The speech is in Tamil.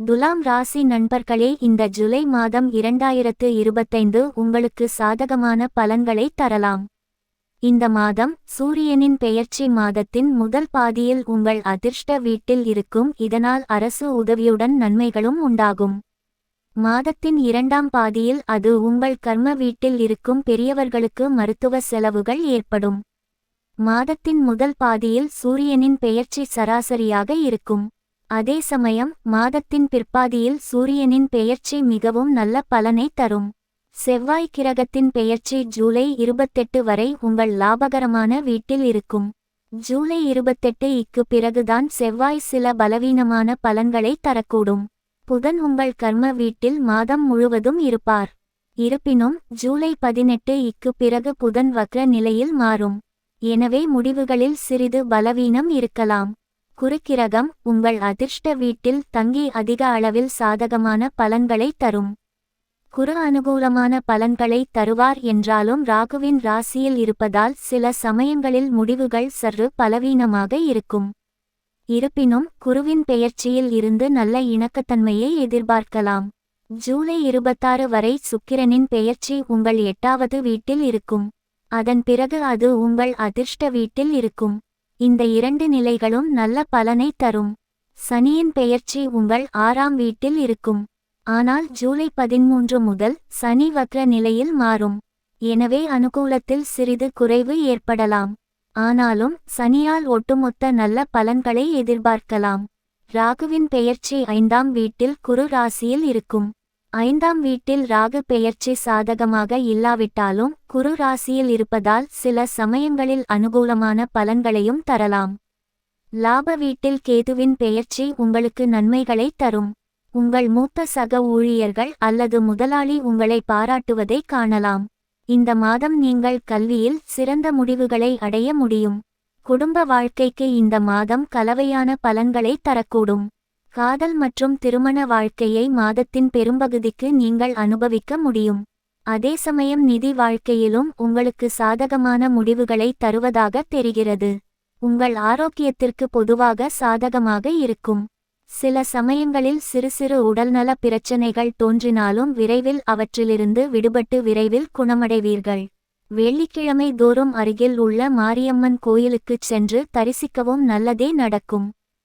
துலாம் ராசி நண்பர்களே, இந்த ஜூலை மாதம் 2025 உங்களுக்கு சாதகமான பலன்களை தரலாம். இந்த மாதம் சூரியனின் பெயர்ச்சி மாதத்தின் முதல் பாதியில் உங்கள் அதிர்ஷ்ட வீட்டில் இருக்கும். இதனால் அரசு உதவியுடன் நன்மைகளும் உண்டாகும். மாதத்தின் இரண்டாம் பாதியில் அது உங்கள் கர்ம வீட்டில் இருக்கும். பெரியவர்களுக்கு மருத்துவ செலவுகள் ஏற்படும். மாதத்தின் முதல் பாதியில் சூரியனின் பெயர்ச்சி சராசரியாக இருக்கும். அதே சமயம் மாதத்தின் பிற்பாதியில் சூரியனின் பெயர்ச்சி மிகவும் நல்ல பலனை தரும். செவ்வாய் கிரகத்தின் பெயர்ச்சி ஜூலை 28 வரை உங்கள் லாபகரமான வீட்டில் இருக்கும். ஜூலை 28க்கு பிறகுதான் செவ்வாய் சில பலவீனமான பலன்களை தரக்கூடும். புதன் உங்கள் கர்ம வீட்டில் மாதம் முழுவதும் இருப்பார். இருப்பினும் ஜூலை 18க்கு பிறகு புதன் வக்ர நிலையில் மாறும். எனவே முடிவுகளில் சிறிது பலவீனம் இருக்கலாம். குருக்கிரகம் உங்கள் அதிர்ஷ்ட வீட்டில் தங்கி அதிக அளவில் சாதகமான பலன்களை தரும். குரு அனுகூலமான பலன்களை தருவார் என்றாலும் ராகுவின் ராசியில் இருப்பதால் சில சமயங்களில் முடிவுகள் சற்று பலவீனமாக இருக்கும். இருப்பினும் குருவின் பெயர்ச்சியில் இருந்து நல்ல இணக்கத்தன்மையை எதிர்பார்க்கலாம். ஜூலை 26 வரை சுக்கிரனின் பெயர்ச்சி உங்கள் 8வது வீட்டில் இருக்கும். அதன் பிறகு அது உங்கள் அதிர்ஷ்ட வீட்டில் இருக்கும். இந்த இரண்டு நிலைகளும் நல்ல பலனை தரும். சனியின் பெயர்ச்சி உங்கள் 6ஆம் வீட்டில் இருக்கும். ஆனால் ஜூலை 13 முதல் சனி வக்ர நிலையில் மாறும். எனவே அனுகூலத்தில் சிறிது குறைவு ஏற்படலாம். ஆனாலும் சனியால் ஒட்டுமொத்த நல்ல பலன்களை எதிர்பார்க்கலாம். ராகுவின் பெயர்ச்சி 5ஆம் வீட்டில் குரு ராசியில் இருக்கும். 5ஆம் வீட்டில் ராகு பெயர்ச்சி சாதகமாக இல்லாவிட்டாலும் குரு ராசியில் இருப்பதால் சில சமயங்களில் அனுகூலமான பலன்களையும் தரலாம். லாப வீட்டில் கேதுவின் பெயர்ச்சி உங்களுக்கு நன்மைகளை தரும். உங்கள் மூத்த சக ஊழியர்கள் அல்லது முதலாளி உங்களை பாராட்டுவதை காணலாம். இந்த மாதம் நீங்கள் கல்வியில் சிறந்த முடிவுகளை அடைய முடியும். குடும்ப வாழ்க்கைக்கு இந்த மாதம் கலவையான பலன்களை தரக்கூடும். காதல் மற்றும் திருமண வாழ்க்கையை மாதத்தின் பெரும்பகுதிக்கு நீங்கள் அனுபவிக்க முடியும். அதே சமயம் நிதி வாழ்க்கையிலும் உங்களுக்கு சாதகமான முடிவுகளை தருவதாக தெரிகிறது. உங்கள் ஆரோக்கியத்திற்கு பொதுவாக சாதகமாக இருக்கும். சில சமயங்களில் சிறு சிறு உடல்நல பிரச்சனைகள் தோன்றினாலும் விரைவில் அவற்றிலிருந்து விடுபட்டு விரைவில் குணமடைவீர்கள். வெள்ளிக்கிழமை தோறும் அருகில் உள்ள மாரியம்மன் கோயிலுக்குச் சென்று தரிசிக்கவும் நல்லதே நடக்கும்.